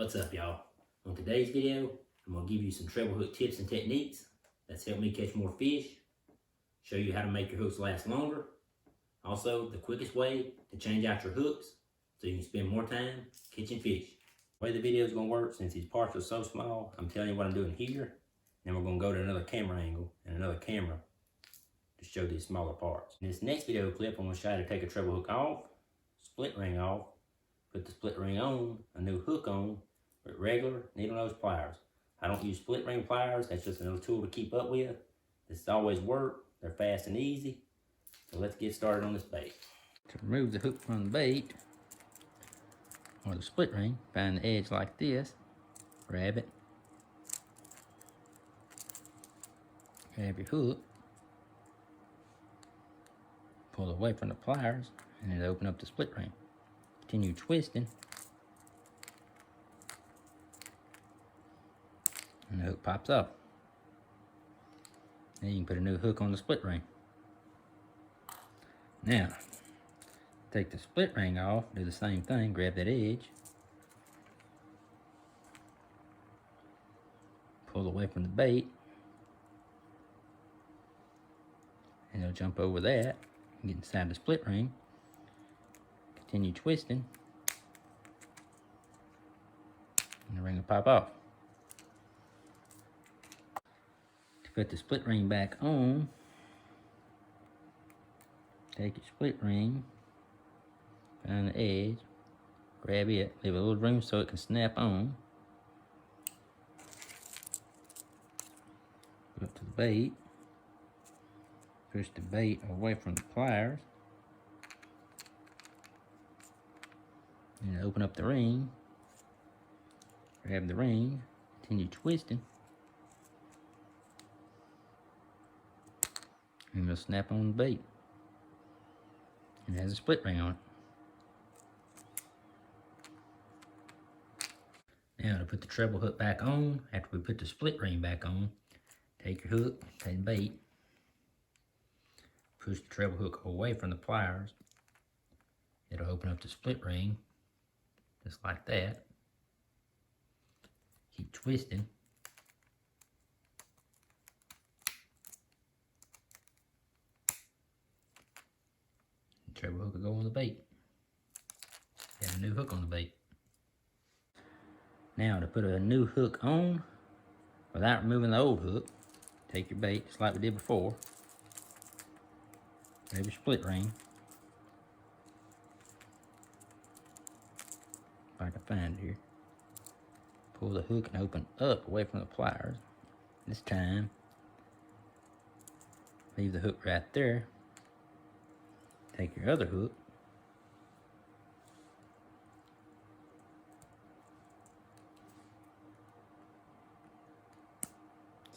What's up, y'all? On today's video, I'm going to give you some treble hook tips and techniques that's helped me catch more fish, show you how to make your hooks last longer, also the quickest way to change out your hooks so you can spend more time catching fish. The way the video is going to work, since these parts are so small, I'm telling you what I'm doing here, then we're going to go to another camera angle and another camera to show these smaller parts. In this next video clip, I'm going to show you how to take a treble hook off, split ring off, put the split ring on, a new hook on, with regular needle nose pliers. I don't use split ring pliers, that's just another tool to keep up with. This always work, they're fast and easy. So let's get started on this bait. To remove the hook from the bait, or the split ring, find the edge like this, grab it, grab your hook, pull away from the pliers, and then open up the split ring. Continue twisting, and the hook pops up. Then you can put a new hook on the split ring. Now, take the split ring off, do the same thing, grab that edge, pull away from the bait, and it'll jump over that, get inside the split ring, continue twisting, and the ring will pop off. To put the split ring back on, take your split ring, find the edge, grab it, leave a little room so it can snap on. Go up to the bait, push the bait away from the pliers, and open up the ring, grab the ring, continue twisting, and it'll snap on the bait. It has a split ring on it. Now to put the treble hook back on, after we put the split ring back on, take your hook, take the bait, push the treble hook away from the pliers. It'll open up the split ring, just like that. Keep twisting. The treble hook will go on the bait. Add a new hook on the bait. Now to put a new hook on, without removing the old hook, take your bait just like we did before. Grab your split ring. If I can find it here. Pull the hook and open up away from the pliers. This time, leave the hook right there. Take your other hook.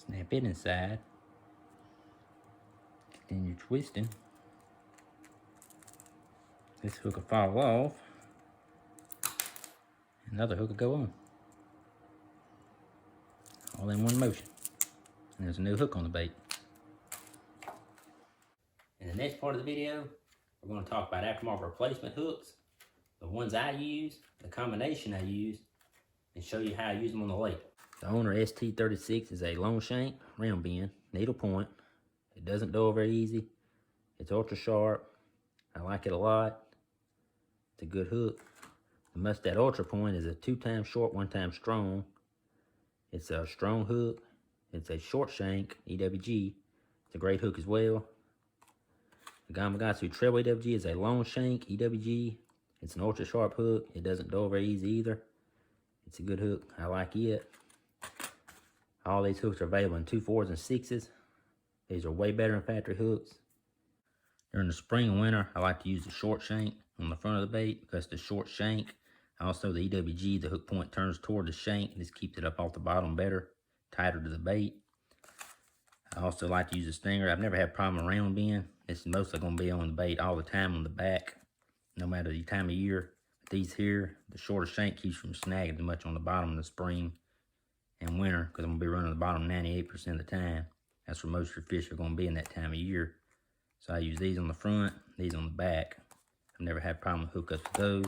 Snap it inside. Continue twisting. This hook will fall off. Another hook will go on. All in one motion. And there's a new hook on the bait. In the next part of the video, we're going to talk about aftermarket replacement hooks, the ones I use, the combination I use, and show you how I use them on the lake. The Owner ST36 is a long shank round bend, needle point. It doesn't dull very easy. It's ultra sharp. I like it a lot. It's a good hook. The Mustad Ultra Point is a 2x short, 1x strong. It's a strong hook. It's a short shank, EWG. It's a great hook as well. The Gamakatsu Treble EWG is a long shank, EWG. It's an ultra sharp hook. It doesn't dull very easy either. It's a good hook. I like it. All these hooks are available in 2, 4s, and 6s. These are way better than factory hooks. During the spring and winter, I like to use the short shank on the front of the bait because the short shank, also the EWG, the hook point turns toward the shank. This keeps it up off the bottom better, tighter to the bait. I also like to use a stinger. I've never had a problem with round bend. It's mostly going to be on the bait all the time on the back, no matter the time of year. These here, the shorter shank keeps from snagging too much on the bottom in the spring and winter because I'm going to be running the bottom 98% of the time. That's where most of your fish are going to be in that time of year. So I use these on the front, these on the back. I've never had a problem with hookups with those.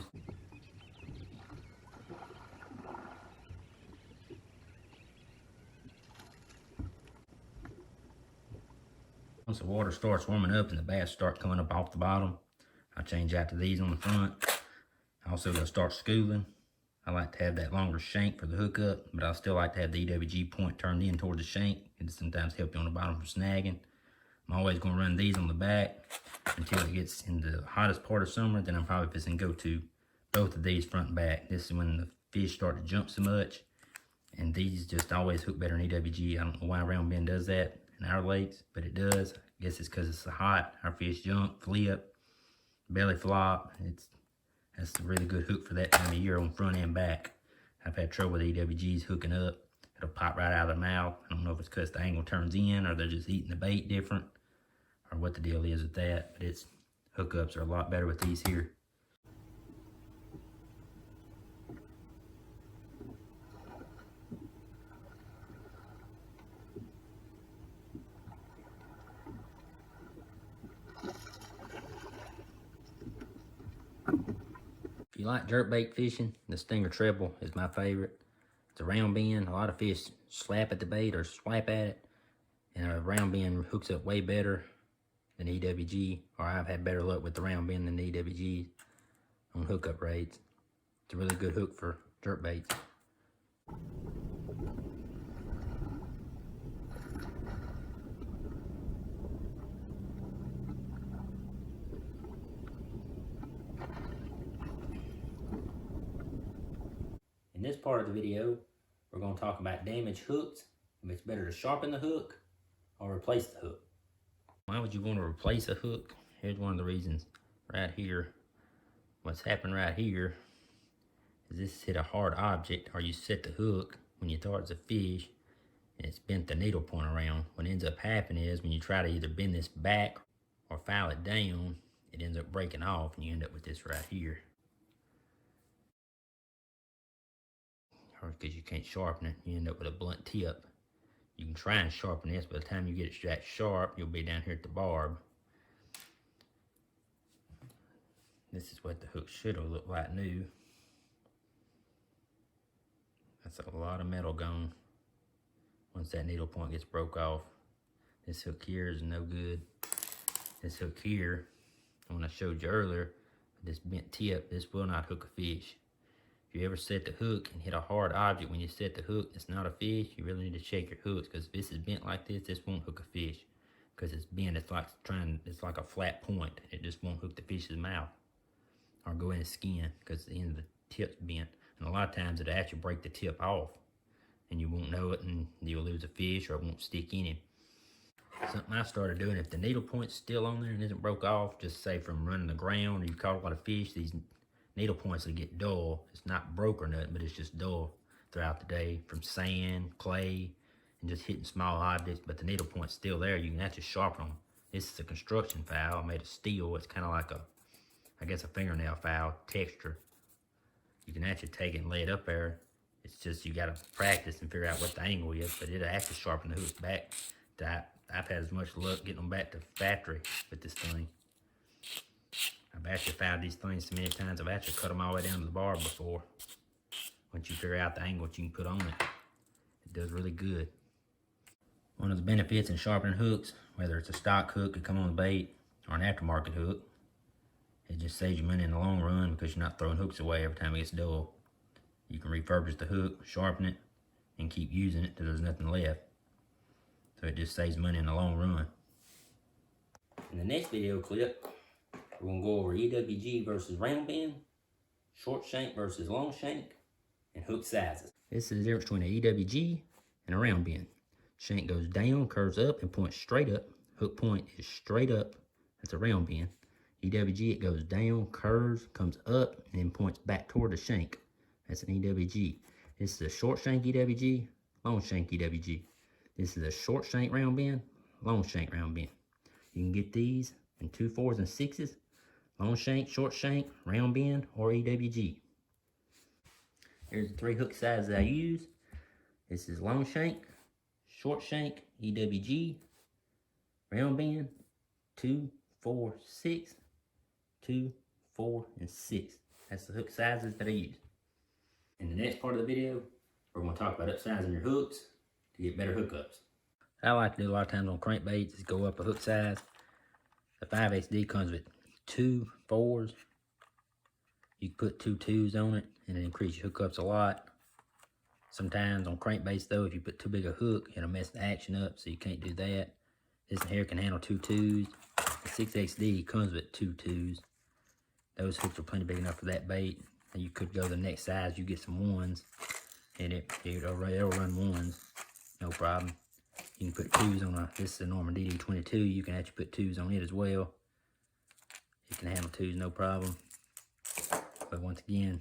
Once the water starts warming up and the bass start coming up off the bottom, I change out to these on the front. Also, they'll start schooling. I like to have that longer shank for the hookup, but I still like to have the EWG point turned in toward the shank. It sometimes help you on the bottom from snagging. I'm always going to run these on the back until it gets in the hottest part of summer. Then I'm probably just going to go to both of these front and back. This is when the fish start to jump so much. And these just always hook better than EWG. I don't know why round bend does that in our lakes, but it does. I guess it's because it's so hot. Our fish jump, flip, belly flop. That's a really good hook for that time of year on front and back. I've had trouble with EWGs hooking up. It'll pop right out of their mouth. I don't know if it's because the angle turns in or they're just eating the bait different or what the deal is with that, but its hookups are a lot better with these here. If you like jerkbait fishing, the Stinger Treble is my favorite. It's a round bend. A lot of fish slap at the bait or swipe at it, and a round bend hooks up way better than EWG, or I've had better luck with the round bend than the EWG on hookup rates. It's a really good hook for jerkbaits. In this part of the video, we're going to talk about damaged hooks, if it's better to sharpen the hook or replace the hook. Why would you want to replace a hook? Here's one of the reasons right here. What's happened right here is this hit a hard object, or you set the hook when you thought it's a fish and it's bent the needle point around. What ends up happening is when you try to either bend this back or file it down, it ends up breaking off and you end up with this right here. Or because you can't sharpen it, you end up with a blunt tip. You can try and sharpen this, by the time you get it that sharp, you'll be down here at the barb. This is what the hook should have looked like new. That's a lot of metal gone once that needle point gets broke off. This hook here is no good. This hook here, when I showed you earlier, this bent tip, this will not hook a fish. If you ever set the hook and hit a hard object when you set the hook, it's not a fish, you really need to check your hooks, because if this is bent like this won't hook a fish. Because it's bent, it's like a flat point. It just won't hook the fish's mouth or go in his skin because the end of the tip's bent. And a lot of times it'll actually break the tip off and you won't know it and you'll lose a fish or it won't stick in him. Something I started doing, if the needle point's still on there and isn't broke off, just say from running the ground or you caught a lot of fish, these needle points will get dull. It's not broke or nothing, but it's just dull throughout the day from sand, clay, and just hitting small objects. But the needle point's still there. You can actually sharpen them. This is a construction file made of steel. It's kind of like I guess a fingernail file texture. You can actually take it and lay it up there. It's just you got to practice and figure out what the angle is, but it'll actually sharpen the hooks back. I've had as much luck getting them back to factory with this thing. I've actually found these things so many times, I've actually cut them all the way down to the barb before. Once you figure out the angle that you can put on it, it does really good. One of the benefits in sharpening hooks, whether it's a stock hook that come on the bait or an aftermarket hook, it just saves you money in the long run because you're not throwing hooks away every time it gets dull. You can refurbish the hook, sharpen it, and keep using it till there's nothing left. So it just saves money in the long run. In the next video clip, we're going to go over EWG versus round bend, short shank versus long shank, and hook sizes. This is the difference between an EWG and a round bend. Shank goes down, curves up, and points straight up. Hook point is straight up. That's a round bend. EWG, it goes down, curves, comes up, and then points back toward the shank. That's an EWG. This is a short shank EWG, long shank EWG. This is a short shank round bend, long shank round bend. You can get these in 2 4s and 6s. Long shank, short shank, round bend, or EWG. Here's the 3 hook sizes I use. This is long shank, short shank, EWG, round bend, 2 4 6, 2 4 and 6. That's the hook sizes that I use. In the next part of the video, we're going to talk about upsizing your hooks to get better hookups. I like to do a lot of times on crankbaits is go up a hook size. The 5XD comes with 2 4s. You can put 2 2s on it and it increases your hookups a lot. Sometimes on crankbaits though, if you put too big a hook, it'll mess the action up, so you can't do that. This here can handle 2 2s. The 6XD comes with 2 2s. Those hooks are plenty big enough for that bait. And you could go the next size, you get some 1s, and it'll run 1s, no problem. You can put 2s on this is a Norman DD22, you can actually put 2s on it as well. It can handle 2s, no problem. But once again,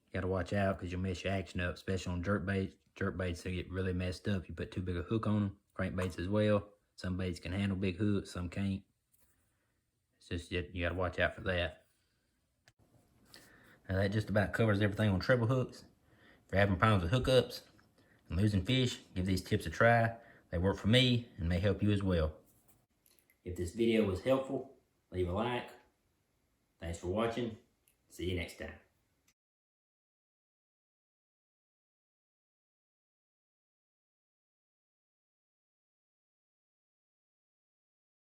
you gotta watch out because you'll mess your action up, especially on jerk baits. Jerk baits, they get really messed up. You put too big a hook on them. Crankbaits as well. Some baits can handle big hooks, some can't. It's just, you gotta watch out for that. Now that just about covers everything on treble hooks. If you're having problems with hookups and losing fish, give these tips a try. They work for me and may help you as well. If this video was helpful, leave a like. Thanks for watching. See you next time.